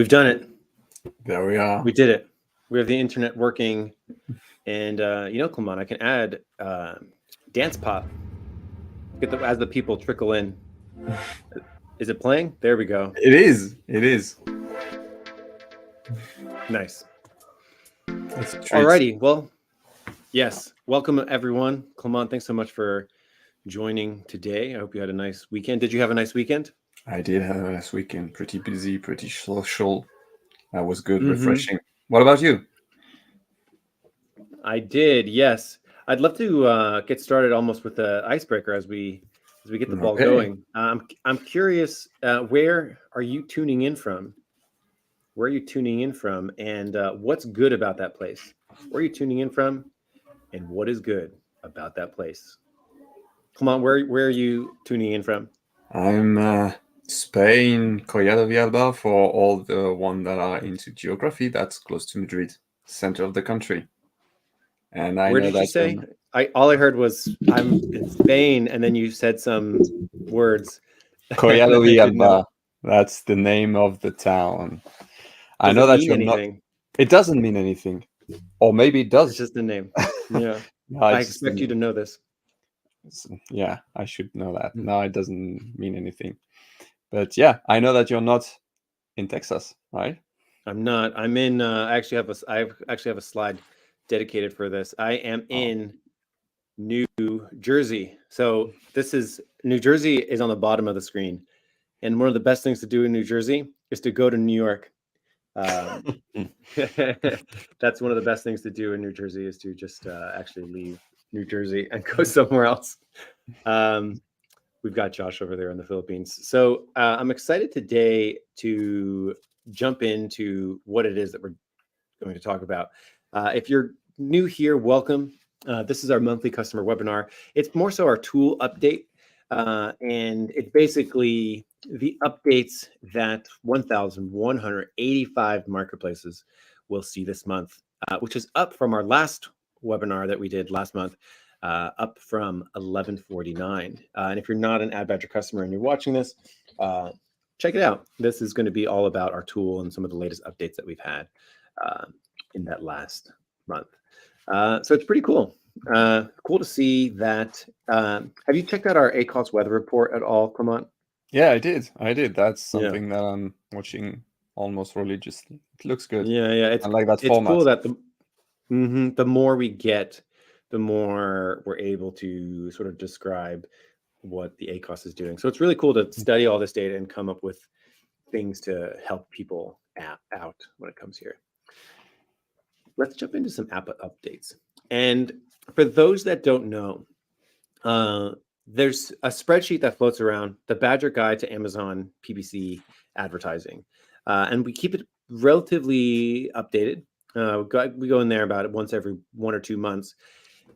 We've done it. There we are. We did it. We have the internet working. And, Clement, I can add dance pop as the people trickle in. Is it playing? There we go. It is. It is. Nice. Alrighty. Well, yes. Welcome, everyone. Clement, thanks so much for joining today. I hope you had a nice weekend. Did you have a nice weekend? I did have a nice weekend. Pretty busy, pretty social. That was good, refreshing. What about you? I did, yes. I'd love to get started almost with the icebreaker as we get the ball going. I'm curious, where are you tuning in from? Where are you tuning in from, and what's good about that place? Where are you tuning in from, and what is good about that place? Come on, where are you tuning in from? I'm Spain, Collado Villalba, for all the one that are into geography. That's close to Madrid, center of the country. And I Where know did that you say? All I heard was I'm in Spain, and then you said some words. Collado Villalba. That's the name of the town. Does I know it that mean you're anything? not. It doesn't mean anything, or maybe it does. It's just a name. Yeah, No, I expect you to know this. Yeah, I should know that. No, it doesn't mean anything. But yeah, I know that you're not in Texas, right? I'm not. I'm in. I actually have a slide dedicated for this. I am in New Jersey. So New Jersey is on the bottom of the screen, and one of the best things to do in New Jersey is to go to New York. That's one of the best things to do in New Jersey is to just actually leave New Jersey and go somewhere else. We've got Josh over there in the Philippines. So I'm excited today to jump into what it is that we're going to talk about. If you're new here, welcome. This is our monthly customer webinar. It's more so our tool update. And it's basically the updates that 1,185 marketplaces will see this month, which is up from our last webinar that we did last month, up from 1149. And if you're not an AdBadger customer and you're watching this, check it out. This is going to be all about our tool and some of the latest updates that we've had in that last month. So it's pretty cool. Cool to see that. Have you checked out our ACOS weather report at all, Clement? Yeah, I did. That's something that I'm watching almost religiously. It looks good. Yeah. I like that it's format. Cool that the more we get, the more we're able to sort of describe what the ACOS is doing. So it's really cool to study all this data and come up with things to help people out when it comes here. Let's jump into some app updates. And for those that don't know, there's a spreadsheet that floats around, the Badger Guide to Amazon PPC advertising. And we keep it relatively updated. We go in there about once every 1 or 2 months.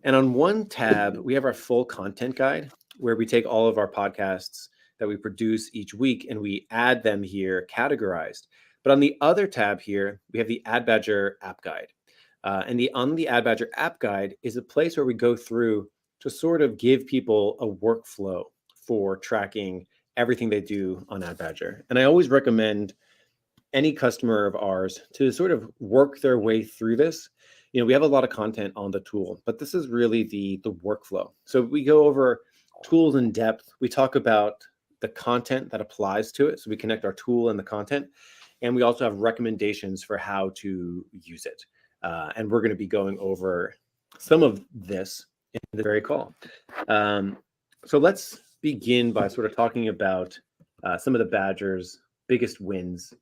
And on one tab, we have our full content guide, where we take all of our podcasts that we produce each week and we add them here categorized. But on the other tab here, we have the AdBadger app guide. And on the AdBadger app guide is a place where we go through to sort of give people a workflow for tracking everything they do on AdBadger. And I always recommend any customer of ours to sort of work their way through this. We have a lot of content on the tool, but this is really the workflow. So we go over tools in depth. We talk about the content that applies to it. So we connect our tool and the content. And we also have recommendations for how to use it. And we're going to be going over some of this in the very call. So let's begin by sort of talking about some of the Badger's biggest wins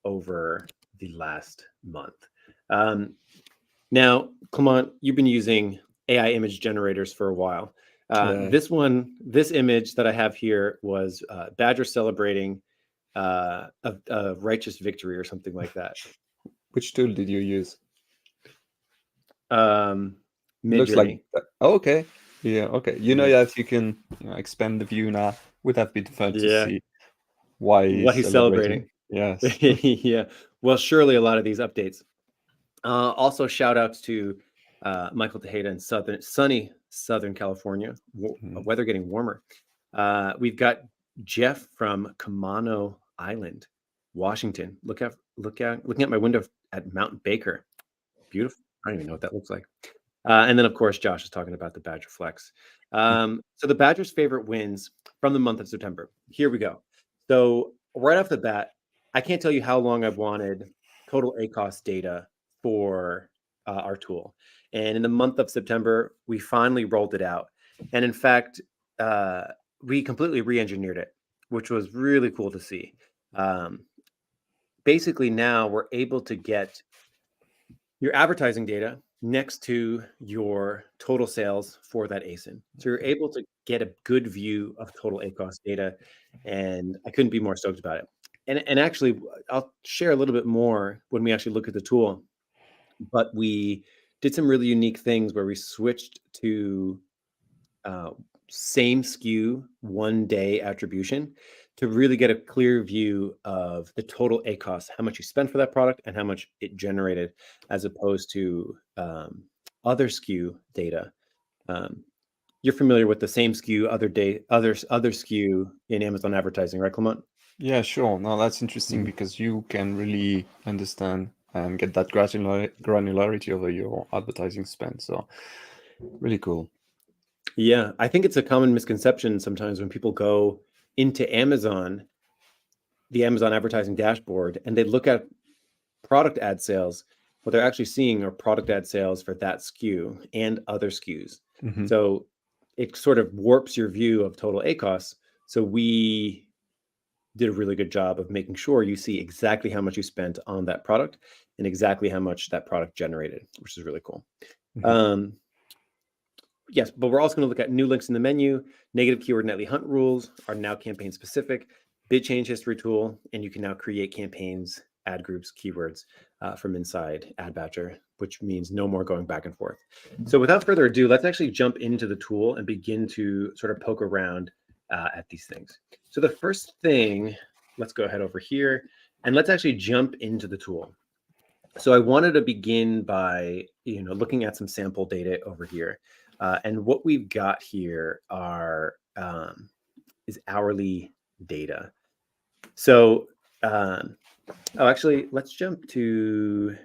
over the last month. Now, Clement, you've been using AI image generators for a while. This image that I have here was Badger celebrating a righteous victory or something like that. Which tool did you use? Looks like okay. Yeah, okay. You know that you can expand the view now. Would have been fun to see why he's celebrating. Yes. Yeah. Well, surely a lot of these updates. Also, shout outs to Michael Tejeda in sunny Southern California. Weather getting warmer. We've got Jeff from Camano Island, Washington. Look looking at my window at Mount Baker. Beautiful. I don't even know what that looks like. And then, of course, Josh is talking about the Badger Flex. So the Badgers' favorite wins from the month of September. Here we go. So right off the bat, I can't tell you how long I've wanted total ACOS data for our tool. And in the month of September, we finally rolled it out. And in fact, we completely re-engineered it, which was really cool to see. Basically, now we're able to get your advertising data next to your total sales for that ASIN. So you're able to get a good view of total ACOS data, and I couldn't be more stoked about it. And actually, I'll share a little bit more when we actually look at the tool. But we did some really unique things where we switched to uh, same SKU 1 day attribution to really get a clear view of the total ACOS, how much you spent for that product and how much it generated, as opposed to other SKU data. You're familiar with the same SKU other SKU in Amazon advertising, right, Clement? Yeah, sure. No, that's interesting because you can really understand and get that granularity over your advertising spend. So really cool. Yeah, I think it's a common misconception sometimes when people go into Amazon, the Amazon advertising dashboard, and they look at product ad sales. What they're actually seeing are product ad sales for that SKU and other SKUs. Mhm. So it sort of warps your view of total ACOS. So we did a really good job of making sure you see exactly how much you spent on that product and exactly how much that product generated, which is really cool. Mhm. Yes, but we're also going to look at new links in the menu. Negative keyword nightly hunt rules are now campaign specific. Bid change history tool, and you can now create campaigns, ad groups, keywords from inside Ad Badger, which means no more going back and forth. So without further ado, let's actually jump into the tool and begin to sort of poke around at these things. So the first thing, let's go ahead over here and let's actually jump into the tool. So I wanted to begin by looking at some sample data over here. And what we've got here is hourly data. So, actually, let's jump to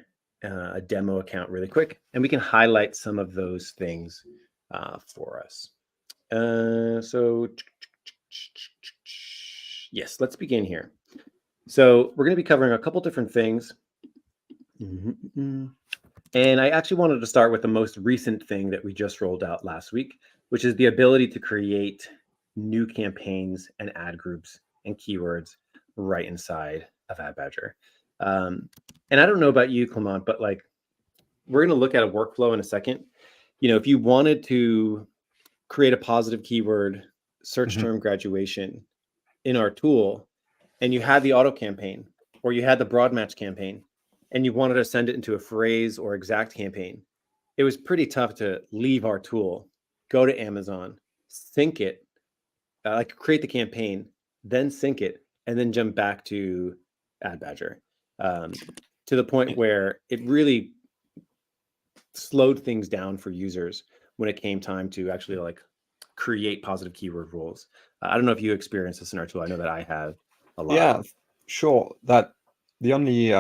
a demo account really quick, and we can highlight some of those things for us. So, yes, let's begin here. So we're going to be covering a couple different things. And I actually wanted to start with the most recent thing that we just rolled out last week, which is the ability to create new campaigns and ad groups and keywords right inside of Ad Badger. And I don't know about you, Clement, but like we're going to look at a workflow in a second. If you wanted to create a positive keyword search Mhm. term graduation in our tool, and you had the auto campaign or you had the broad match campaign, and you wanted to send it into a phrase or exact campaign, it was pretty tough to leave our tool, go to Amazon, sync it, like create the campaign, then sync it, and then jump back to Ad Badger, to the point where it really slowed things down for users when it came time to actually like create positive keyword rules. I don't know if you experienced this in our tool. I know that I have a lot. Yeah, sure. That the only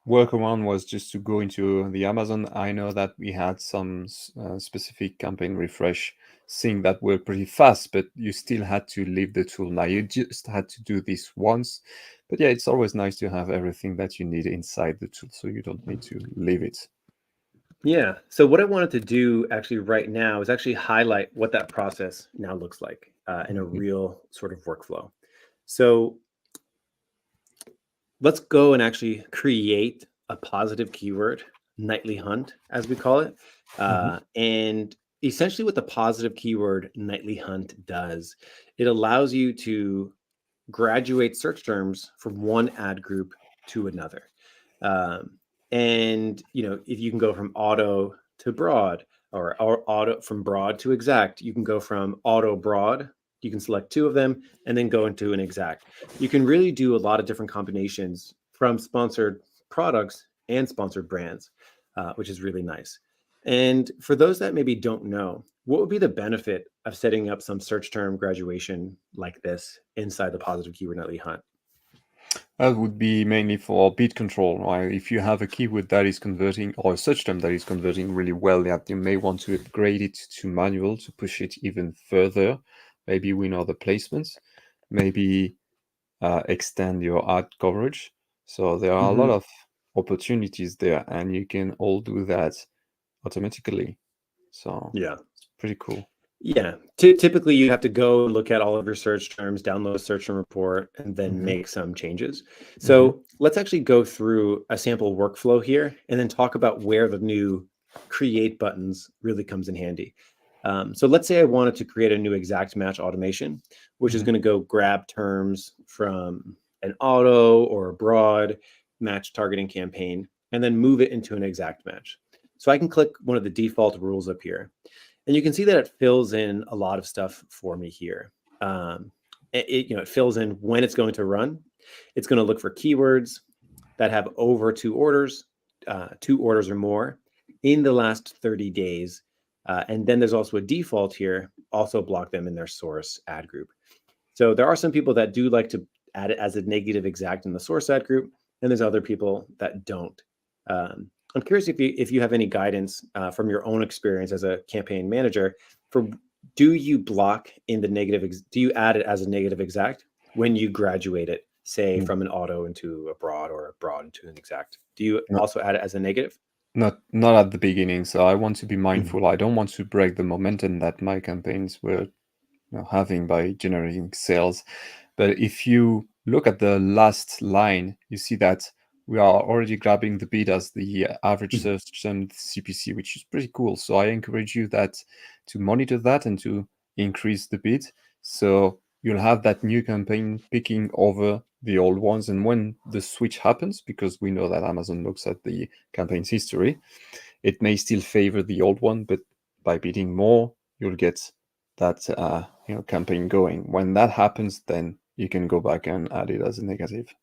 workaround was just to go into the Amazon. I know that we had some specific campaign refresh thing that were pretty fast, but you still had to leave the tool. Now you just had to do this once, but yeah, it's always nice to have everything that you need inside the tool, so you don't need to leave it. Yeah. So what I wanted to do actually right now is actually highlight what that process now looks like in a Mhm. real sort of workflow. So let's go and actually create a positive keyword nightly hunt, as we call it. Mhm. And essentially, what the positive keyword nightly hunt does, it allows you to graduate search terms from one ad group to another. Um, and if you can go from auto to broad or auto from broad to exact, you can go from auto broad. You can select two of them and then go into an exact. You can really do a lot of different combinations from sponsored products and sponsored brands, which is really nice. And for those that maybe don't know, what would be the benefit of setting up some search term graduation like this inside the positive keyword nightly hunt? That would be mainly for bid control, right? If you have a keyword that is converting or a search term that is converting really well, that you may want to upgrade it to manual to push it even further. Maybe win other placements, maybe extend your ad coverage. So there are a lot Mhm. of opportunities there, and you can all do that automatically. So Yeah. it's pretty cool. Yeah. Typically, you have to go and look at all of your search terms, download a search term report, and then Hmm. make some changes. Hmm. So let's actually go through a sample workflow here and then talk about where the new create buttons really comes in handy. So let's say I wanted to create a new exact match automation, which is Hmm. going to go grab terms from an auto or a broad match targeting campaign and then move it into an exact match. So I can click one of the default rules up here. And you can see that it fills in a lot of stuff for me here. It fills in when it's going to run. It's going to look for keywords that have over two orders or more in the last 30 days. And then there's also a default here, also block them in their source ad group. So there are some people that do like to add it as a negative exact in the source ad group, and there's other people that don't. I'm curious if you have any guidance from your own experience as a campaign manager for do you block in the do you add it as a negative exact when you graduate it, say from an auto into a broad or a broad into an exact? Do you No, also add it as a negative? not at the beginning. So I want to be Mhm. mindful. I don't want to break the momentum that my campaigns were having by generating sales. But if you look at the last line, you see that we are already grabbing the bid as the average Mhm. search term CPC, which is pretty cool. So I encourage you that to monitor that and to increase the bid. So you'll have that new campaign picking over the old ones. And when the switch happens, because we know that Amazon looks at the campaign's history, it may still favor the old one, but by bidding more, you'll get that campaign going. When that happens, then you can go back and add it as a negative.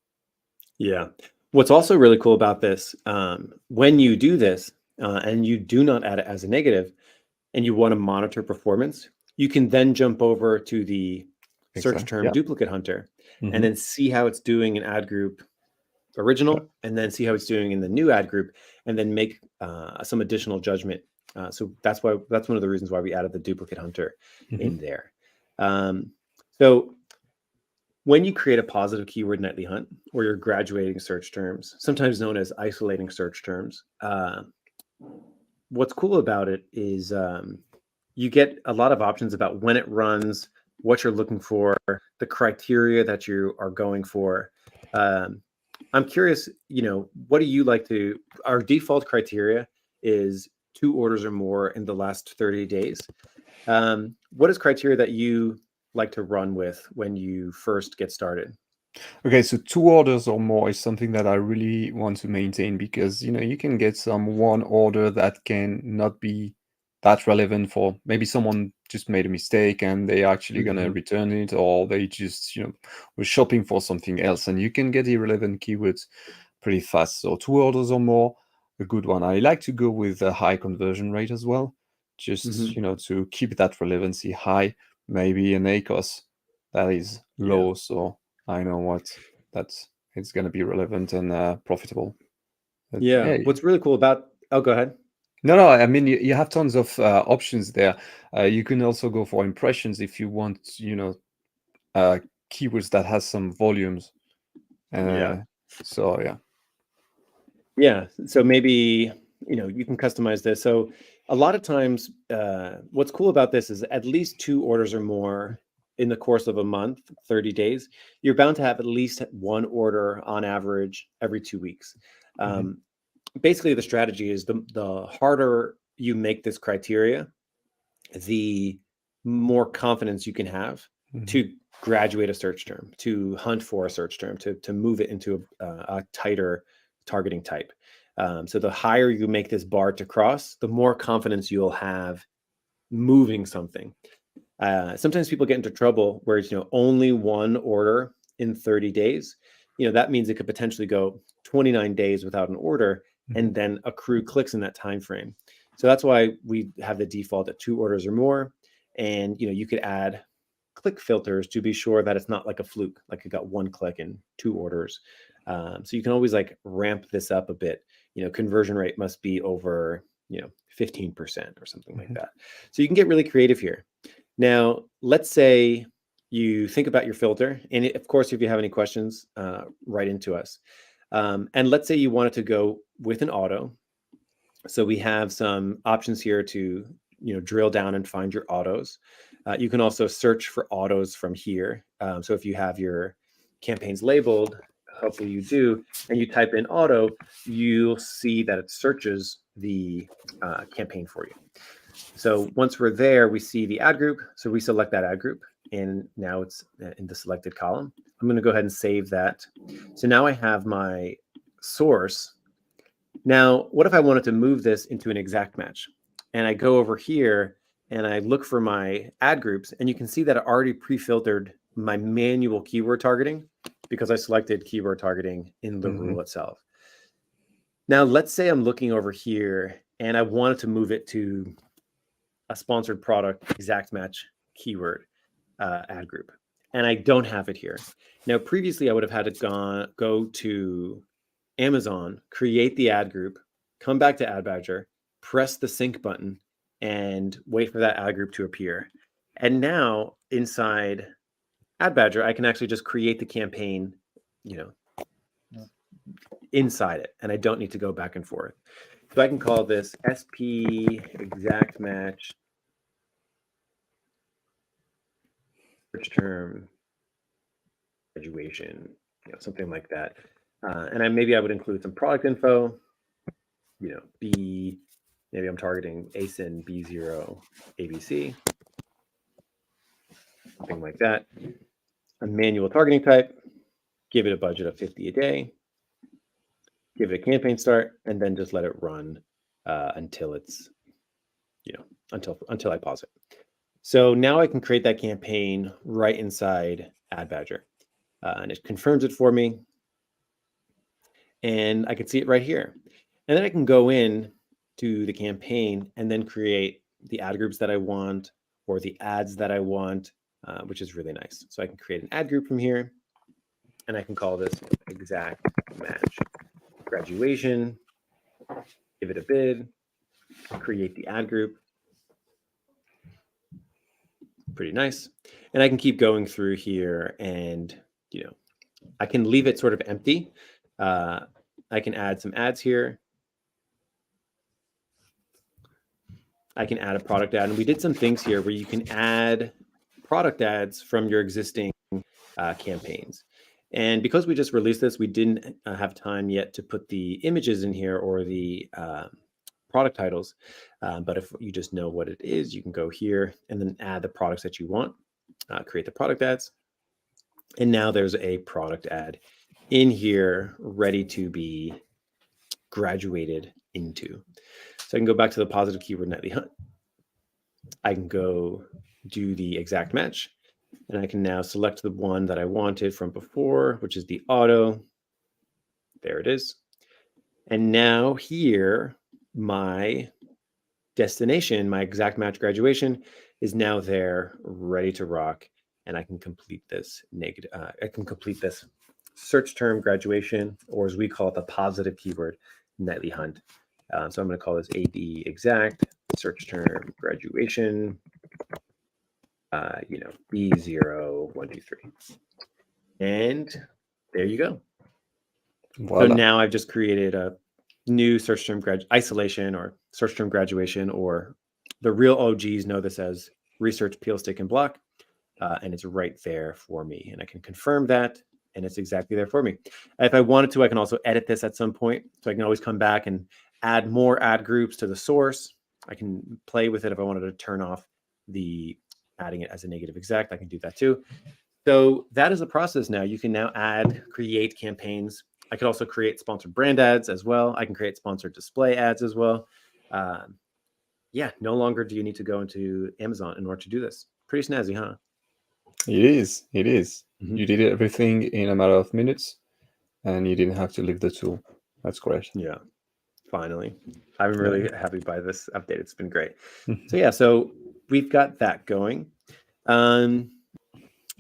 Yeah. What's also really cool about this, when you do this and you do not add it as a negative, and you want to monitor performance, you can then jump over to the search Exactly. term Yeah. duplicate hunter and Hmm. then see how it's doing in ad group Yeah. original and then see how it's doing in the new ad group and then make some additional judgment. So that's one of the reasons why we added the duplicate hunter Hmm. in there. Um, so when you create a positive keyword nightly hunt or you're graduating search terms, sometimes known as isolating search terms, what's cool about it is you get a lot of options about when it runs, what you're looking for, the criteria that you are going for. Um, I'm curious, what do you like to? Our default criteria is two orders or more in the last 30 days. What is criteria that you like to run with when you first get started? Okay, so 2 orders or more is something that I really want to maintain because you can get some one order that can not be that relevant for maybe someone just made a mistake and they actually gonna Mhm. return it, or they just were shopping for something else, and you can get irrelevant keywords pretty fast. So 2 orders or more, a good one. I like to go with a high conversion rate as well, just Mhm. to keep that relevancy high. Maybe an ACOS that is Yeah. low, so I know what that it's going to be relevant and profitable. But, Yeah. hey, What's really cool about? Oh, go ahead. no, I mean you have tons of options there. You can also go for impressions if you want, uh, keywords that has some volumes. Yeah. Uh, so yeah. Yeah. So maybe, you can customize this. So a lot of times, what's cool about this is at least two orders or more in the course of a month, 30 days, you're bound to have at least one order on average every 2 weeks. Hmm. Um, Basically, the strategy is the harder you make this criteria, the more confidence you can have Hmm. to graduate a search term, to hunt for a search term, to move it into a tighter targeting type. So the higher you make this bar to cross, the more confidence you'll have moving something. Sometimes people get into trouble where it's only one order in 30 days. That means it could potentially go 29 days without an order Hmm. and then accrue clicks in that time frame. So that's why we have the default at two orders or more. And you could add click filters to be sure that it's not like a fluke, like it got one click and 2 orders. So you can always like ramp this up a bit. Conversion rate must be over 15% or something like that. So you can get really creative here. Now, let's say you think about your filter, and of course, if you have any questions, write into us. And let's say you wanted to go with an auto. So we have some options here to drill down and find your autos. You can also search for autos from here. So if you have your campaigns labeled, hopefully you do, and you type in auto, you'll see that it searches the campaign for you. So once we're there, we see the ad group. So we select that ad group, and now it's in the selected column. I'm going to go ahead and save that. So now I have my source. Now, what if I wanted to move this into an exact match? And I go over here and I look for my ad groups, and you can see that I already pre-filtered my manual keyword targeting because I selected keyword targeting in the rule itself. Now, let's say I'm looking over here and I wanted to move it to a sponsored product exact match keyword ad group, and I don't have it here. Now, previously I would have had to go to Amazon, create the ad group, come back to Ad Badger, press the sync button, and wait for that ad group to appear. And now inside Ad Badger, I can actually just create the campaign, inside it, and I don't need to go back and forth. So I can call this SP exact match search term graduation, something like that. And maybe I would include some product info, maybe I'm targeting ASIN B0 ABC, something like that. A manual targeting type, give it a budget of 50 a day, give it a campaign start, and then just let it run until it's, until I pause it. So now I can create that campaign right inside Ad Badger, and it confirms it for me. And I can see it right here. And then I can go in to the campaign and then create the ad groups that I want or the ads that I want, which is really nice. So I can create an ad group from here, and I can call this exact match graduation, give it a bid, create the ad group. Pretty nice. And I can keep going through here, and I can leave it sort of empty. I can add some ads here. I can add a product ad, and we did some things here where you can add product ads from your existing campaigns. And because we just released this, we didn't have time yet to put the images in here or the product titles. But if you just know what it is, you can go here and then add the products that you want, create the product ads. And now there's a product ad in here ready to be graduated into. So I can go back to the positive keyword nightly hunt. I can go do the exact match, and I can now select the one that I wanted from before, which is the auto. There it is. And now here, my destination, my exact match graduation, is now there, ready to rock, and I can complete this search term graduation, or as we call it, the positive keyword nightly hunt. So I'm going to call this AB exact search term graduation, B0123. And there you go. Voila. So now I've just created a new search term isolation or search term graduation, or the real OGs know this as research peel, stick, and block. And it's right there for me. And I can confirm that, and it's exactly there for me. If I wanted to, I can also edit this at some point. So I can always come back and add more ad groups to the source. I can play with it if I wanted to turn off the adding it as a negative exact. I can do that too. So that is a process now. You can now create campaigns. I could also create sponsored brand ads as well. I can create sponsored display ads as well. No longer do you need to go into Amazon in order to do this. Pretty snazzy, huh? It is. It is. You did everything in a matter of minutes, and you didn't have to leave the tool. That's great. Yeah, finally. I'm really happy by this update. It's been great. So we've got that going.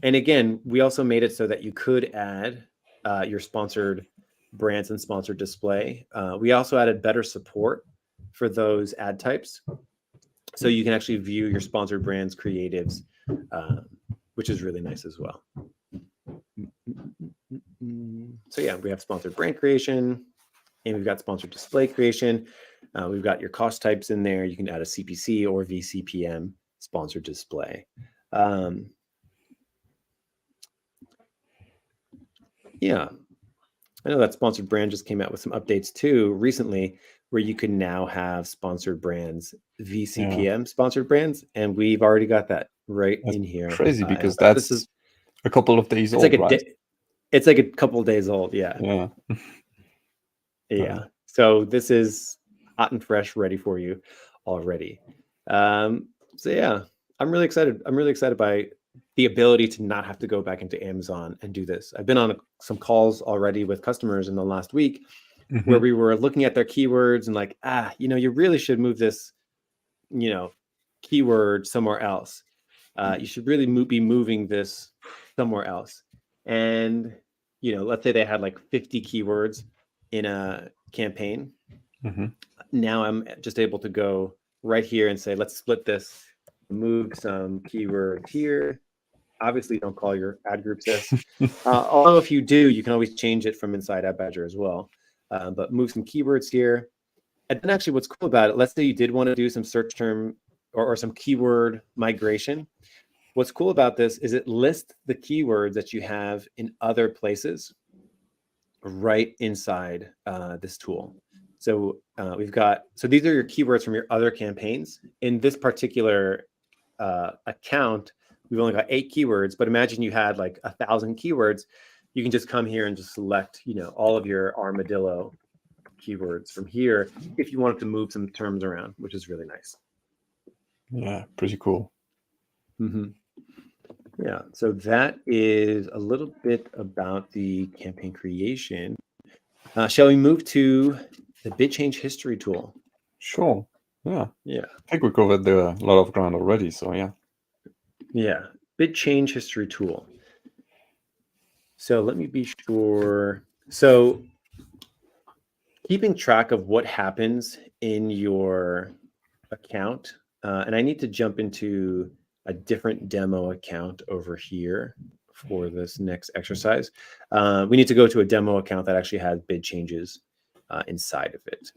And again, we also made it so that you could add your sponsored brands and sponsored display. We also added better support for those ad types. So you can actually view your sponsored brands creatives, which is really nice as well. So yeah, we have sponsored brand creation, and we've got sponsored display creation. We've got your cost types in there. You can add a CPC or VCPM sponsored display. Yeah, I know that sponsored brand just came out with some updates too recently, where you can now have sponsored brands, VCPM sponsored brands, and we've already got that right That's in here. crazy because This is that's a couple of days it's old, like a right? it's like a couple of days old. Yeah. Yeah. So this is hot and fresh, ready for you already. So yeah, I'm really excited. I'm really excited by the ability to not have to go back into Amazon and do this. I've been on some calls already with customers in the last week where Mhm. we were looking at their keywords and like, you really should move this, keyword somewhere else. You should really be moving this somewhere else. And, let's say they had like 50 keywords in a campaign. Mhm. Now I'm just able to go right here and say, let's split this, move some keyword here. Obviously, don't call your ad groups this. Although if you do, you can always change it from inside Ad Badger as well. But move some keywords here. And then actually what's cool about it, let's say you did want to do some search term or some keyword migration. What's cool about this is it lists the keywords that you have in other places right inside this tool. So so these are your keywords from your other campaigns. In this particular account, we've only got 8 keywords, but imagine you had like 1,000 keywords. You can just come here and just select, all of your armadillo keywords from here if you wanted to move some terms around, which is really nice. Yeah, pretty cool. Yeah, so that is a little bit about the campaign creation. Shall we move to the bid change history tool? Sure. Yeah. Yeah. I think we covered a lot of ground already, so yeah. Yeah, bid change history tool. So let me be sure. So keeping track of what happens in your account, and I need to jump into a different demo account over here for this next exercise. We need to go to a demo account that actually has bid changes inside of it.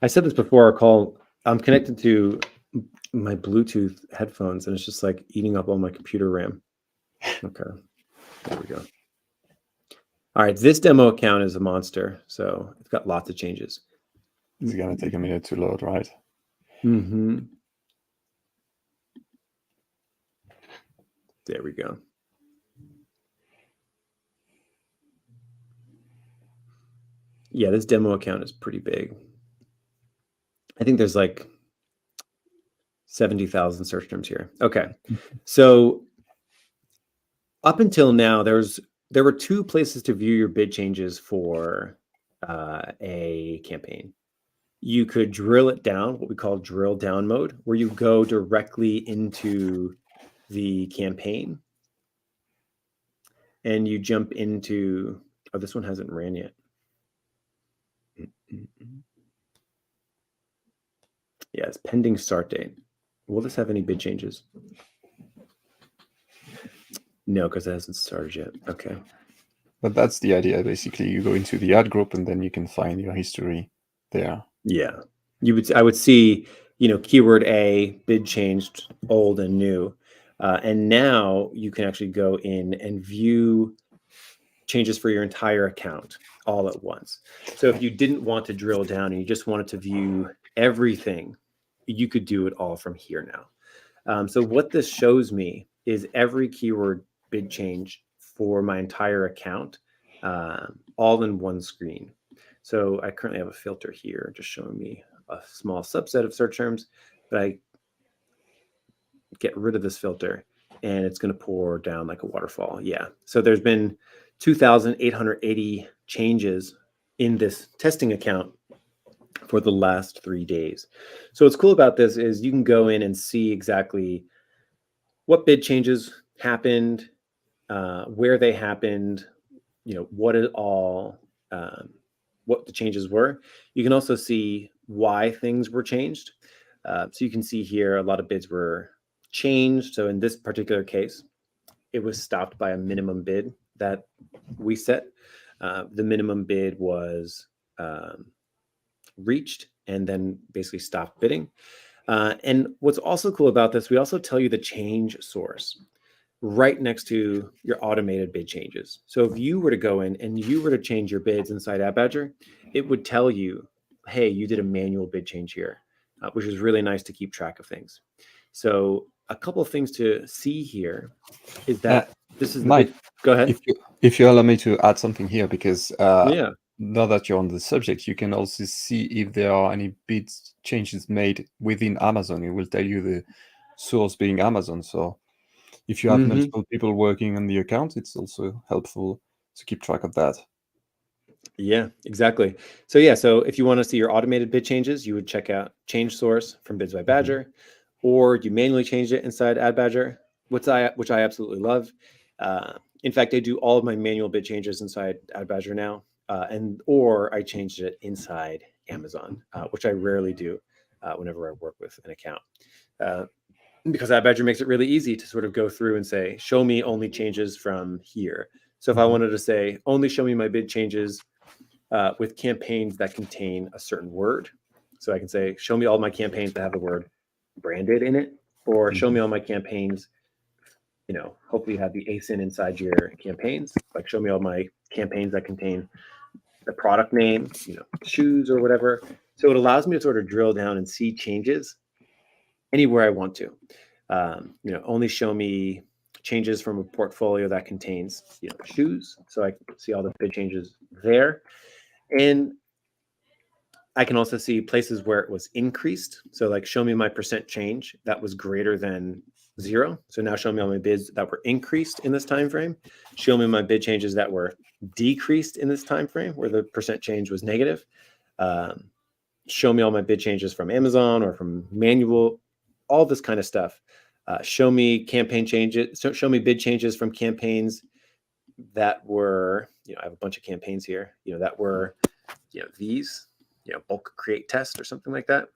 I said this before our call. I'm connected to my Bluetooth headphones, and it's just like eating up all my computer RAM. Okay, there we go. All right, this demo account is a monster, so it's got lots of changes. It's gonna take a minute to load, right? There we go. Yeah, this demo account is pretty big. I think there's like 70,000 search terms here. Okay, so up until now, there were 2 places to view your bid changes for a campaign. You could drill it down, what we call drill down mode, where you go directly into the campaign and you jump into, oh, this one hasn't ran yet. Yeah, it's pending start date. Will this have any bid changes? No, because it hasn't started yet. Okay. But that's the idea. Basically, you go into the ad group and then you can find your history there. Yeah. I would see, keyword A, bid changed, old and new. And now you can actually go in and view changes for your entire account all at once. So if you didn't want to drill down and you just wanted to view everything, you could do it all from here now. So what this shows me is every keyword bid change for my entire account, all in one screen. So I currently have a filter here just showing me a small subset of search terms, but I get rid of this filter and it's going to pour down like a waterfall. Yeah. So there's been 2,880 changes in this testing account for the last 3 days. So what's cool about this is you can go in and see exactly what bid changes happened, where they happened, what it all, what the changes were. You can also see why things were changed. So you can see here a lot of bids were changed. So in this particular case, it was stopped by a minimum bid that we set. The minimum bid was reached and then basically stopped bidding. And what's also cool about this, we also tell you the change source right next to your automated bid changes. So if you were to go in and you were to change your bids inside AdBadger, it would tell you, hey, you did a manual bid change here, which is really nice to keep track of things. So a couple of things to see here is Uh, that this is the Mike, bid. Go ahead. if you allow me to add something here, because Yeah. now that you're on the subject, you can also see if there are any bid changes made within Amazon. It will tell you the source being Amazon. So if you have Mm-hmm. multiple people working on the account, it's also helpful to keep track of that. Yeah, exactly. So yeah, so if you want to see your automated bid changes, you would check out change source from Bids by Mhm. Badger, or you manually change it inside AdBadger, which I absolutely love. In fact, I do all of my manual bid changes inside AdBadger now, or I changed it inside Amazon, which I rarely do whenever I work with an account. Uh, because AdBadger makes it really easy to sort of go through and say, show me only changes from here. So if I Mhm. wanted to say, only show me my bid changes with campaigns that contain a certain word. So I can say, show me all my campaigns that have the word branded in it, or show Mhm. me all my campaigns. Hopefully you have the ASIN inside your campaigns. Like show me all my campaigns that contain the product name, shoes or whatever. So it allows me to sort of drill down and see changes anywhere I want to. Only show me changes from a portfolio that contains, shoes. So I can see all the bid changes there. And I can also see places where it was increased. So like show me my percent change that was greater than 0. So now show me all my bids that were increased in this time frame. Show me my bid changes that were decreased in this time frame where the percent change was negative. Um, Show me all my bid changes from Amazon or from manual, all this kind of stuff. Show me campaign changes. So show me bid changes from campaigns that were, I have a bunch of campaigns here, that were, these, bulk create test or something like that.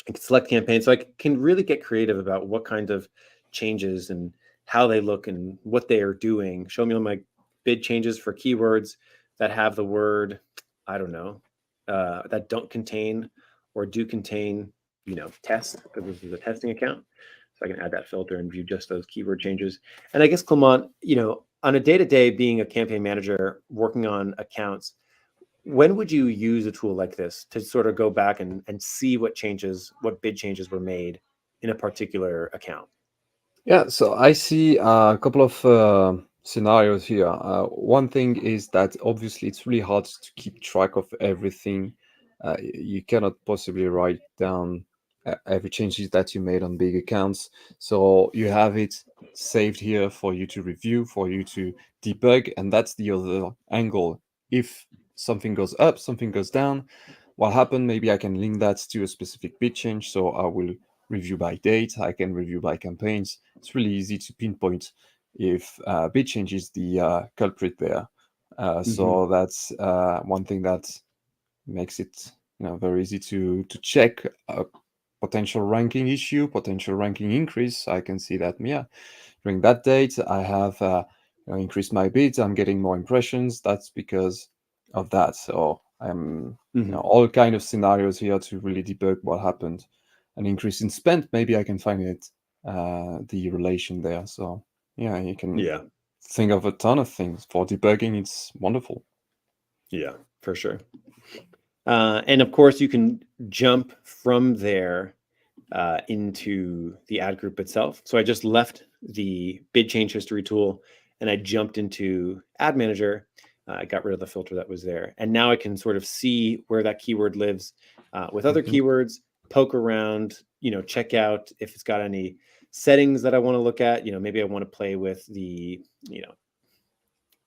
I can select campaigns. So I can really get creative about what kind of changes and how they look and what they are doing. Show me all my bid changes for keywords that have the word, I don't know, that don't contain or do contain, test, because this is a testing account. So I can add that filter and view just those keyword changes. And I guess, Clement, on a day-to-day being a campaign manager working on accounts, when would you use a tool like this to sort of go back and see what bid changes were made in a particular account? Yeah, so I see a couple of scenarios here. One thing is that obviously it's really hard to keep track of everything. You cannot possibly write down every changes that you made on big accounts. So you have it saved here for you to review, for you to debug, and that's the other angle. If something goes up, something goes down, what happened? Maybe I can link that to a specific bid change. So I will review by date. I can review by campaigns. It's really easy to pinpoint if bid change is the culprit there. Hmm. So that's one thing that makes it very easy to check a potential ranking issue, potential ranking increase. I can see that during that date I have increased my bids. I'm getting more impressions. That's because of that. So I'm Hmm. all kind of scenarios here to really debug what happened. An increase in spend, maybe I can find it the relation there. So yeah, you can Yeah, think of a ton of things for debugging. It's wonderful. yeah, for sure. And of course, you can jump from there into the ad group itself. So I just left the bid change history tool and I jumped into Ad Manager. I got rid of the filter that was there. And now I can sort of see where that keyword lives with other Mhm. keywords, poke around, check out if it's got any settings that I want to look at. Maybe I want to play with the,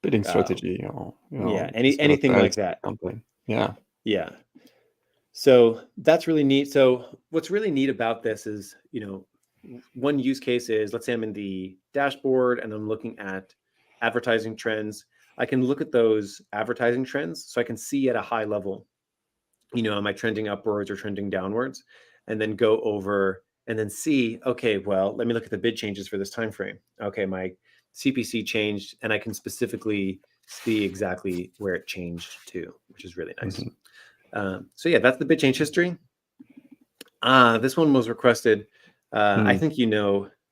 Bidding uh, strategy or yeah, this kind of anything like targeted that. campaign. Yeah. Yeah. So that's really neat. So what's really neat about this is, one use case is, let's say I'm in the dashboard and I'm looking at advertising trends. I can look at those advertising trends so I can see at a high level, am I trending upwards or trending downwards? And then go over and then see, okay, well, let me look at the bid changes for this time frame. Okay, my CPC changed, and I can specifically see exactly where it changed to, which is really nice. Mhm. So yeah, that's the bid change history. This one was requested. I Mm, think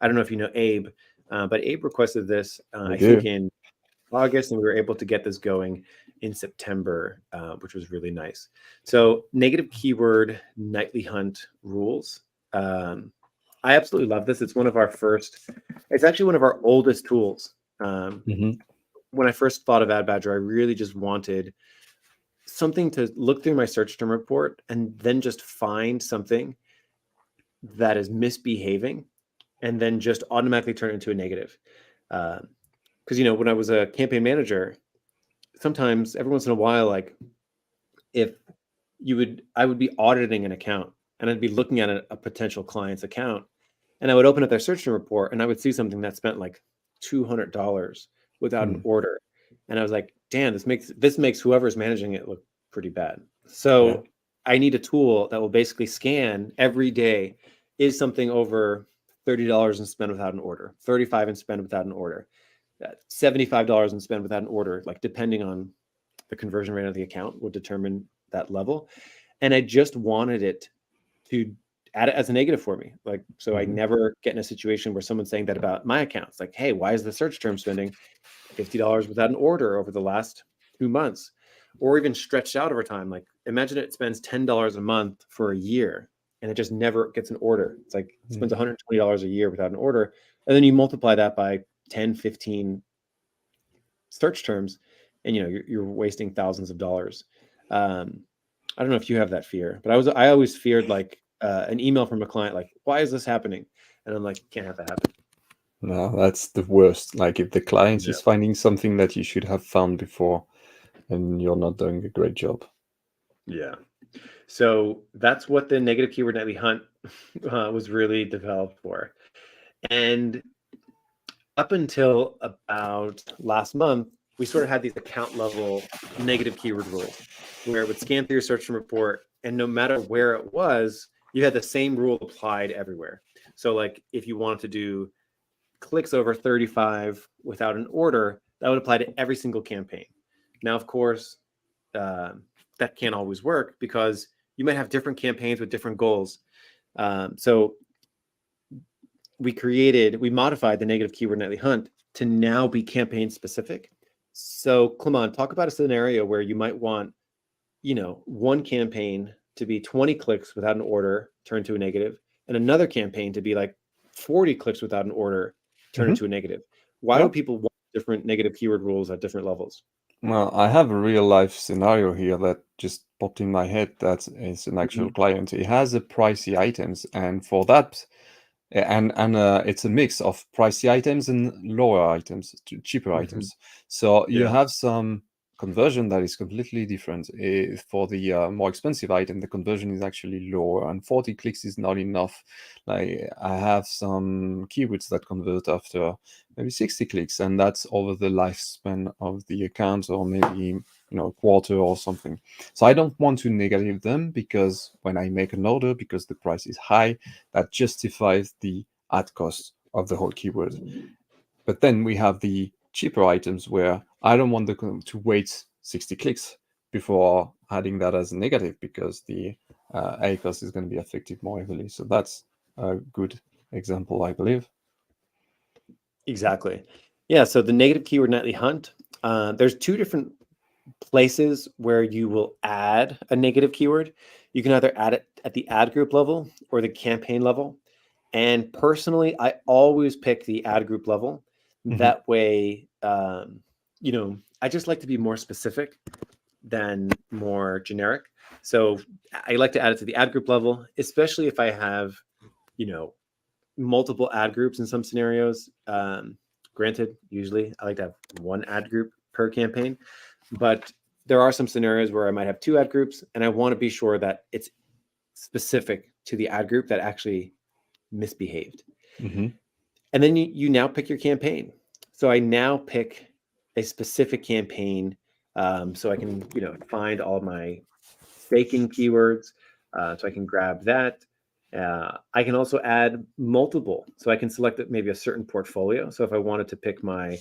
I don't know if you know Abe, but Abe requested this, I I think do. in August, and we were able to get this going in September, which was really nice. So negative keyword nightly hunt rules. I absolutely love this. It's actually one of our oldest tools. Hmm. When I first thought of Ad Badger, I really just wanted something to look through my search term report and then just find something that is misbehaving and then just automatically turn it into a negative. Because, when I was a campaign manager, sometimes every once in a while, like if I would be auditing an account and I'd be looking at a potential client's account and I would open up their search term report and I would see something that spent like $200 without an Mm, order. And I was like, damn, this makes whoever's managing it look pretty bad. yeah. So I need a tool that will basically scan every day. Is something over $30 and spend without an order, 35 and spend without an order, $75 and spend without an order, like depending on the conversion rate of the account would determine that level. And I just wanted it to add it as a negative for me. Like, so I Hmm. never get in a situation where someone's saying that about my accounts. Like, hey, why is the search term spending $50 without an order over the last 2 months? Or even stretched out over time. Like, imagine it spends $10 a month for a year and it just never gets an order. It's like it spends $120 a year without an order. And then you multiply that by 10, 15 search terms, and you're wasting thousands of dollars. Um, I don't know if you have that fear, but I always feared like an email from a client like, "Why is this happening?" And I'm like, "Can't have that happen." No, that's the worst. Like if the client Yeah, is finding something that you should have found before and you're not doing a great job. yeah. So that's what the negative keyword nightly hunt was really developed for. And up until about last month, we sort of had these account level negative keyword rules where it would scan through your search and report, and no matter where it was, you had the same rule applied everywhere. So, like, if you wanted to do clicks over 35 without an order, that would apply to every single campaign. Now, of course, uh, that can't always work because you might have different campaigns with different goals. So we modified the negative keyword nightly hunt to now be campaign specific. So Clement, talk about a scenario where you might want, one campaign to be 20 clicks without an order, turn to a negative, and another campaign to be like 40 clicks without an order, turn Hmm. into a negative. Why Yeah. would people want different negative keyword rules at different levels? Well, I have a real life scenario here that just popped in my head. That is an actual Mhm. client. He has a pricey items, and for that, and it's a mix of pricey items and lower items, cheaper Mhm. items. So you Yeah. have some conversion that is completely different. For the more expensive item, the conversion is actually lower, and 40 clicks is not enough. Like I have some keywords that convert after maybe 60 clicks, and that's over the lifespan of the account, or maybe a quarter or something. So I don't want to negative them because when I make an order, because the price is high, that justifies the ad cost of the whole keyword. But then we have the cheaper items where I don't want to wait 60 clicks before adding that as a negative because the A cost is going to be affected more heavily. So that's a good example, I believe. Exactly. Yeah. So the negative keyword nightly hunt, there's two different places where you will add a negative keyword. You can either add it at the ad group level or the campaign level. And personally, I always pick the ad group level. Hmm. That way, I just like to be more specific than more generic. So I like to add it to the ad group level, especially if I have, you know, multiple ad groups in some scenarios. Granted, usually I like to have one ad group per campaign, but there are some scenarios where I might have two ad groups, and I want to be sure that it's specific to the ad group that actually misbehaved. Mm-hmm. And then you now pick your campaign. So I now pick a specific campaign, so I can find all my staking keywords. So I can grab that. I can also add multiple. So I can select maybe a certain portfolio. So if I wanted to pick my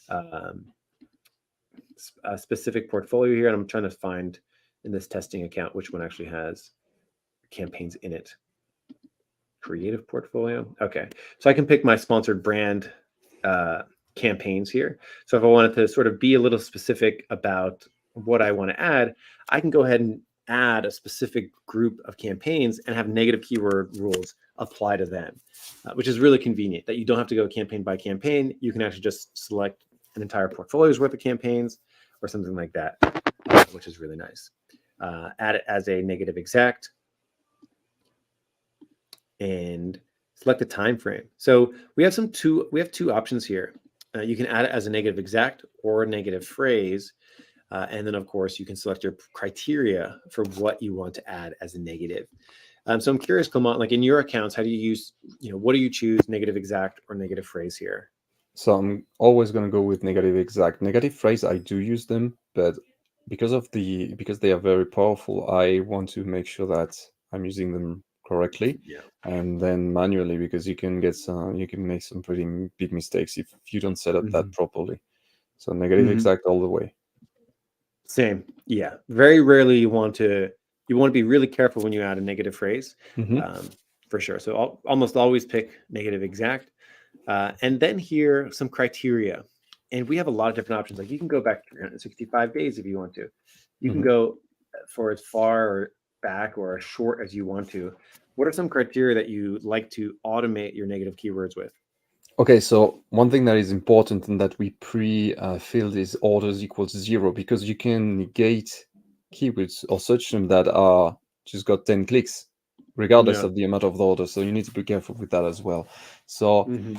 um, a specific portfolio here, and I'm trying to find in this testing account which one actually has campaigns in it. Creative portfolio. Okay, so I can pick my sponsored brand campaigns here. So if I wanted to sort of be a little specific about what I want to add, I can go ahead and add a specific group of campaigns and have negative keyword rules apply to them, which is really convenient that you don't have to go campaign by campaign. You can actually just select an entire portfolio's worth of campaigns or something like that, which is really nice. Add it as a negative exact and select the time frame. So we have two options here. You can add it as a negative exact or a negative phrase. And then, of course, you can select your criteria for what you want to add as a negative. So I'm curious, Clement, like in your accounts, how do you use, what do you choose, negative exact or negative phrase here? So I'm always going to go with negative exact. Negative phrase, I do use them, but because they are very powerful, I want to make sure that I'm using them correctly, Yeah. and then manually, because you can make some pretty big mistakes if you don't set up that properly. So negative exact all the way. Same. Yeah. Very rarely you want to be really careful when you add a negative phrase, Mm-hmm. for sure. So I'll almost always pick negative exact. And then here, some criteria. And we have a lot of different options. Like you can go back 365 days if you want to. You can Mm-hmm. go for as far or back or as short as you want to. What are some criteria that you like to automate your negative keywords with? Okay, so one thing that is important and that we pre-filled is orders equals 0, because you can negate keywords or search terms that are just got 10 clicks, regardless Yeah. of the amount of the order. So you need to be careful with that as well. So Mm-hmm.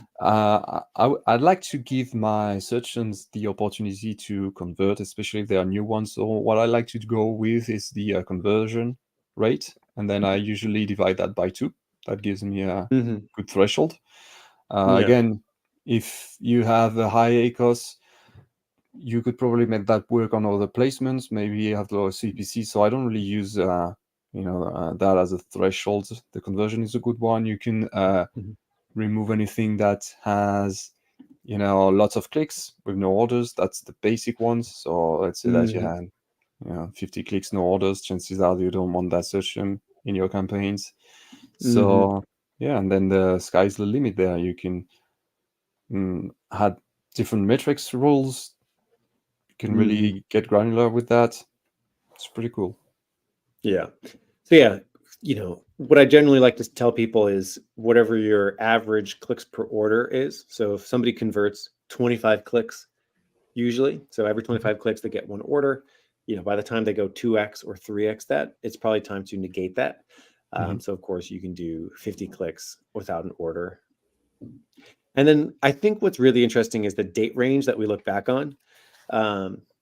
I'd like to give my search terms the opportunity to convert, especially if they are new ones. So what I like to go with is the conversion rate, and then I usually divide that by 2. That gives me a Mm-hmm. good threshold. Yeah. Again, if you have a high ACOS, you could probably make that work on other placements. Maybe you have lower CPC. So I don't really use that as a threshold. The conversion is a good one. You can Mm-hmm. remove anything that has lots of clicks with no orders. That's the basic ones. So let's say that you Mm-hmm. had 50 clicks, no orders. Chances are you don't want that search term in your campaigns. Mm-hmm. So yeah, and then the sky's the limit there. You can had different metrics rules. You can Mm-hmm. really get granular with that. It's pretty cool. Yeah. So yeah, what I generally like to tell people is whatever your average clicks per order is. So if somebody converts 25 clicks, usually, so every Mhm. 25 clicks they get one order, by the time they go 2x or 3x that, it's probably time to negate that. Mhm. So of course you can do 50 clicks without an order. And then I think what's really interesting is the date range that we look back on.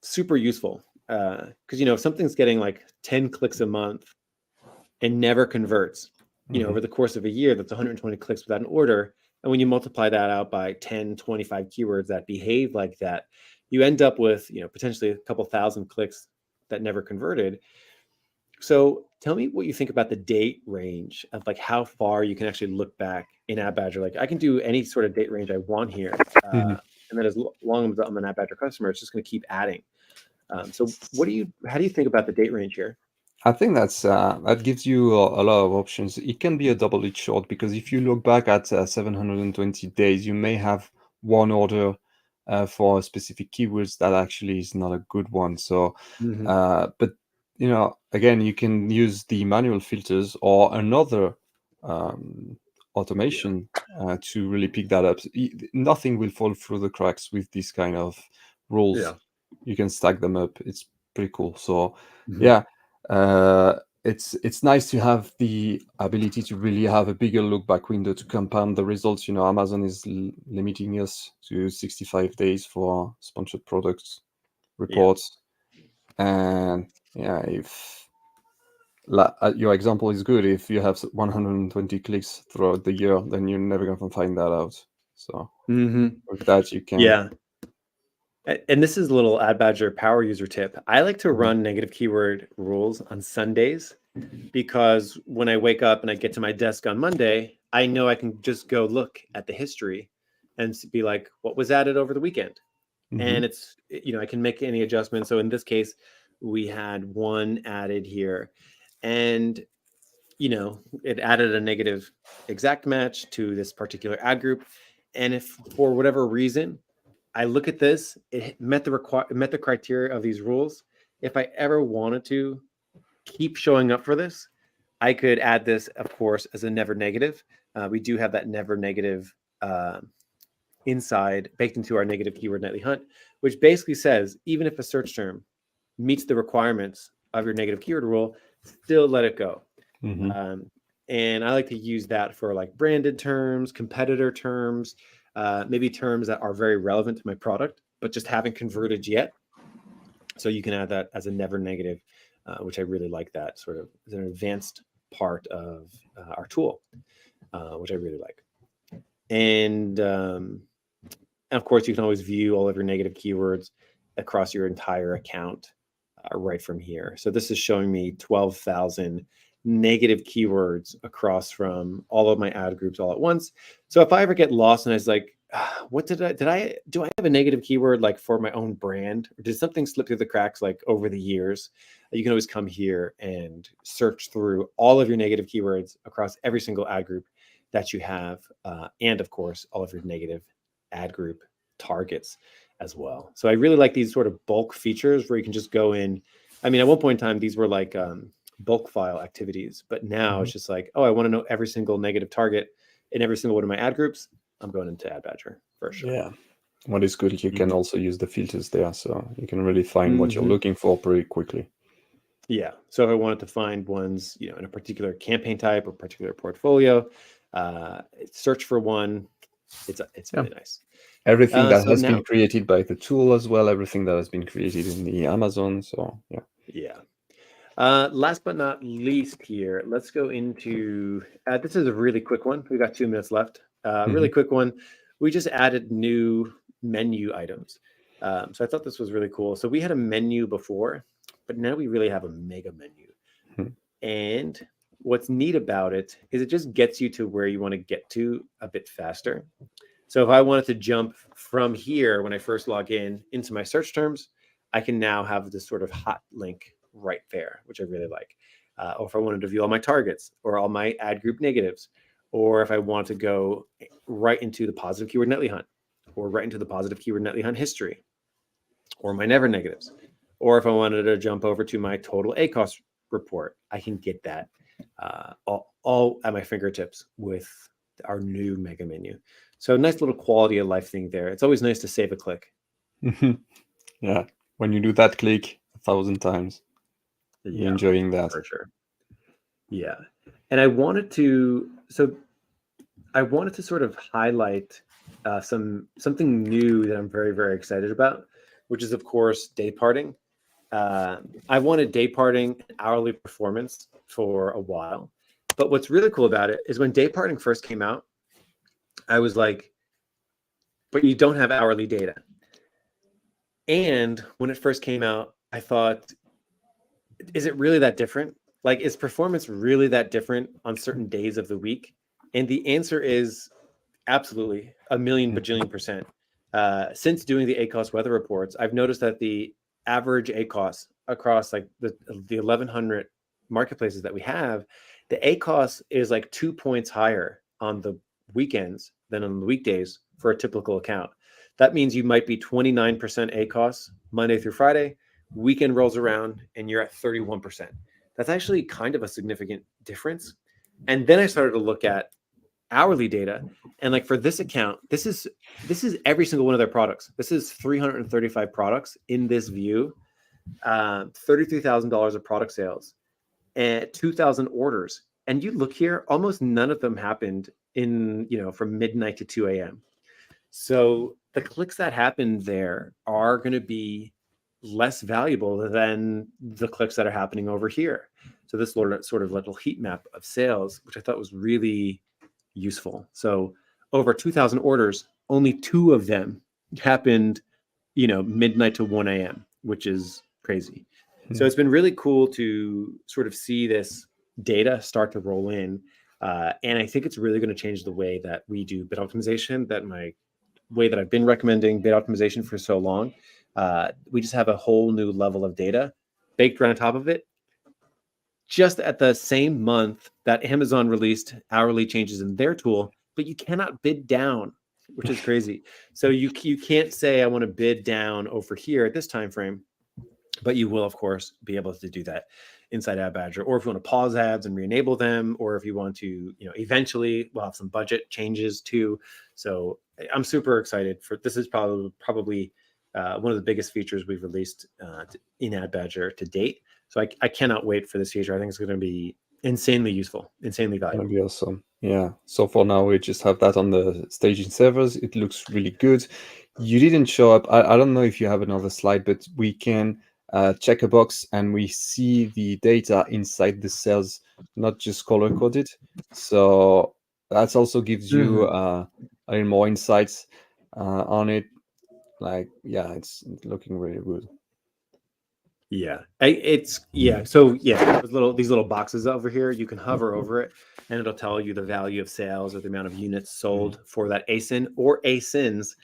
Super useful. Because if something's getting like 10 clicks a month and never converts, Mhm. over the course of a year, that's 120 clicks without an order. And when you multiply that out by 10, 25 keywords that behave like that, you end up with, potentially a couple thousand clicks that never converted. So tell me what you think about the date range of like how far you can actually look back in Ad Badger. Like I can do any sort of date range I want here. Mhm. And then as long as I'm an Ad Badger customer, it's just going to keep adding. So how do you think about the date range here? I think that gives you a lot of options. It can be a double-edged sword, because if you look back at 720 days, you may have one order for a specific keywords that actually is not a good one. So, Mm-hmm. but again, you can use the manual filters or another um, Yeah. automation to really pick that up. Nothing will fall through the cracks with this kind of rules. Yeah. You can stack them up. It's pretty cool. So, Mm-hmm. yeah. It's nice to have the ability to really have a bigger look back window to compound the results. Amazon is limiting us to 65 days for sponsored products Yeah. reports. And yeah, if your example is good, if you have 120 clicks throughout the year, then you're never going to find that out. So with that, you can. Yeah. And this is a little Ad Badger power user tip. I like to Mhm. run negative keyword rules on Sundays because when I wake up and I get to my desk on Monday, I know I can just go look at the history and be like, what was added over the weekend? Mhm. And it's, I can make any adjustments. So in this case, we had one added here, and it added a negative exact match to this particular ad group. And if for whatever reason I look at this, it met the criteria of these rules. If I ever wanted to keep showing up for this, I could add this, of course, as a never negative. We do have that never negative uh, inside baked into our negative keyword nightly hunt, which basically says even if a search term meets the requirements of your negative keyword rule, still let it go. Mhm. And I like to use that for like branded terms, competitor terms, maybe terms that are very relevant to my product, but just haven't converted yet. So you can add that as a never negative, which I really like that sort of as an advanced part of our tool, which I really like. And of course, you can always view all of your negative keywords across your entire account right from here. So this is showing me 12,000 negative keywords across from all of my ad groups all at once. So if I ever get lost and I was like, what do I have a negative keyword like for my own brand? Or did something slip through the cracks like over the years? You can always come here and search through all of your negative keywords across every single ad group that you have. And of course, all of your negative ad group targets as well. So I really like these sort of bulk features where you can just go in. I mean, at one point in time, these were like bulk file activities, but now Mhm. it's just like, oh, I want to know every single negative target in every single one of my ad groups. I'm going into Ad Badger for sure. Yeah. What is good, you can Mhm. also use the filters there, so you can really find what you're Mhm. looking for pretty quickly. Yeah. So if I wanted to find ones, in a particular campaign type or particular portfolio, search for one. It's Yeah. really nice. Everything that So has now, been created by the tool as well, everything that has been created in the Amazon. So yeah. yeah. Last but not least here, let's go into, this is a really quick one. We got 2 minutes left. Really Mhm. quick one. We just added new menu items. So I thought this was really cool. So we had a menu before, but now we really have a mega menu. Mhm. And what's neat about it is it just gets you to where you want to get to a bit faster. So if I wanted to jump from here when I first log in into my search terms, I can now have this sort of hot link right there, which I really like. Or if I wanted to view all my targets or all my ad group negatives, or if I want to go right into the positive keyword nightly hunt, or right into the positive keyword nightly hunt history, or my never negatives, or if I wanted to jump over to my total ACOS report, I can get that all at my fingertips with our new mega menu. So nice little quality of life thing there. It's always nice to save a click. Mhm. Yeah. When you do that click 1,000 times, you're Yeah, enjoying that. for sure. Yeah. And I wanted to sort of highlight something new that I'm very, very excited about, which is of course day parting. I wanted day parting and hourly performance for a while. But what's really cool about it is when day parting first came out, I was like, but you don't have hourly data. And when it first came out, I thought, is it really that different? Like, is performance really that different on certain days of the week? And the answer is absolutely a million Mhm. bajillion percent. Since doing the ACOS weather reports, I've noticed that the average ACOS across like the 1,100 marketplaces that we have, the ACOS is like 2 points higher on the weekends than on the weekdays for a typical account. That means you might be 29% ACOS Monday through Friday. Weekend rolls around and you're at 31%. That's actually kind of a significant difference. And then I started to look at hourly data, and like for this account, this is every single one of their products. This is 335 products in this view, $33,000 of product sales and 2,000 orders. And you look here, almost none of them happened in from midnight to 2 a.m. So the clicks that happen there are going to be less valuable than the clicks that are happening over here. So this sort of little heat map of sales, which I thought was really useful. So over 2,000 orders, only 2 of them happened, midnight to 1 a.m., which is crazy. So it's been really cool to sort of see this data start to roll in. And I think it's really going to change the way that we do bid optimization, way that I've been recommending bid optimization for so long. We just have a whole new level of data baked right on top of it. Just at the same month that Amazon released hourly changes in their tool, but you cannot bid down, which is crazy. So you can't say I want to bid down over here at this time frame, but you will of course be able to do that inside Ad Badger. Or if you want to pause ads and re-enable them, or if you want to, eventually we'll have some budget changes too. So I'm super excited for this. Is probably one of the biggest features we've released in Ad Badger to date. So I cannot wait for this feature. I think it's going to be insanely useful, insanely valuable. That'd be awesome. Yeah. So for now, we just have that on the staging servers. It looks really good. You didn't show up. I don't know if you have another slide, but we can check a box and we see the data inside the cells, not just color coded. So that also gives you a little more insights on it. Like, yeah, it's looking really good. Yeah, So these little boxes over here, you can hover over it, and it'll tell you the value of sales or the amount of units sold for that ASIN or ASINs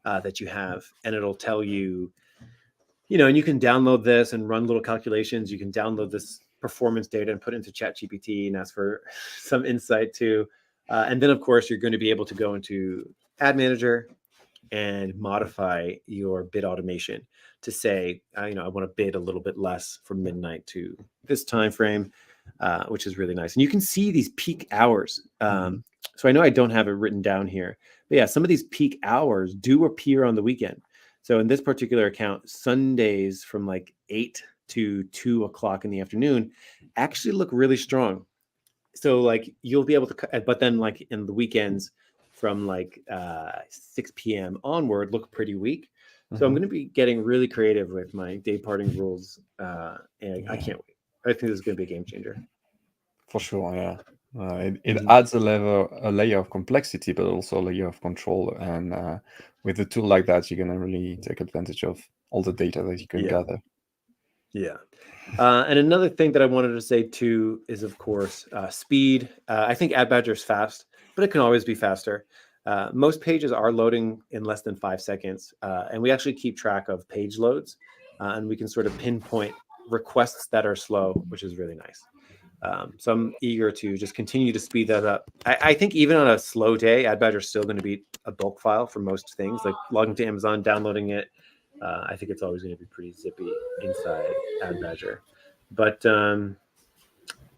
that you have, and it'll tell you, and you can download this and run little calculations. You can download this performance data and put it into ChatGPT and ask for some insight too. And then, of course, you're going to be able to go into Ad Manager and modify your bid automation to say, I want to bid a little bit less from midnight to this time frame, which is really nice. And you can see these peak hours. So I know I don't have it written down here, but yeah, some of these peak hours do appear on the weekend. So in this particular account, Sundays from like 8 to 2 o'clock in the afternoon actually look really strong. So like you'll be able to, but then like in the weekends from like 6 p.m. onward look pretty weak. So I'm going to be getting really creative with my day parting rules, and I can't wait. I think this is going to be a game changer. For sure, yeah. It adds a layer of complexity, but also a layer of control. And with a tool like that, you're gonna really take advantage of all the data that you can gather. Yeah. And another thing that I wanted to say too is, of course, speed. I think Ad Badger is fast, but it can always be faster. Most pages are loading in less than 5 seconds, and we actually keep track of page loads, and we can sort of pinpoint requests that are slow, which is really nice. So I'm eager to just continue to speed that up. I think even on a slow day, Ad Badger is still going to be a bulk file for most things, like logging to Amazon, downloading it. I think it's always going to be pretty zippy inside Ad Badger. But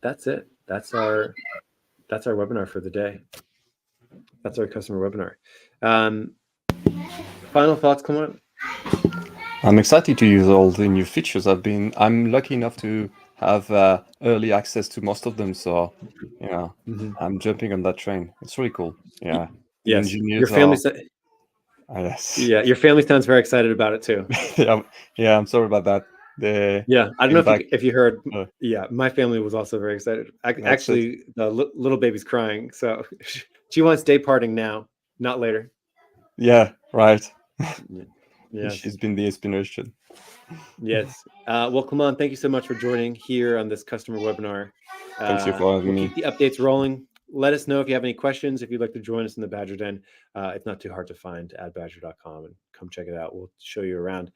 that's it. That's our webinar for the day. That's our customer webinar. Final thoughts, come on. I'm excited to use all the new features. I'm lucky enough to have early access to most of them, so I'm jumping on that train. It's really cool. Yeah. The Yes, engineers your family. yes. Yeah, your family sounds very excited about it too. Yeah, I'm sorry about that. I don't know if you heard. Uh, Yeah, my family was also very excited. That's it. Actually, the little baby's crying, so she wants day parting now, not later. Yeah, right. Yes. She's been the inspiration. Yes. Well, come on. Thank you so much for joining here on this customer webinar. Thank you for having me. Keep the updates rolling. Let us know if you have any questions. If you'd like to join us in the Badger Den, it's not too hard to find adbadger.com and come check it out. We'll show you around.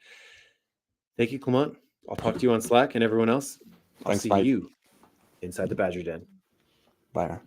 Thank you, Clement. I'll talk to you on Slack, and everyone else, I'll see Mike. you inside the Badger Den. Bye now.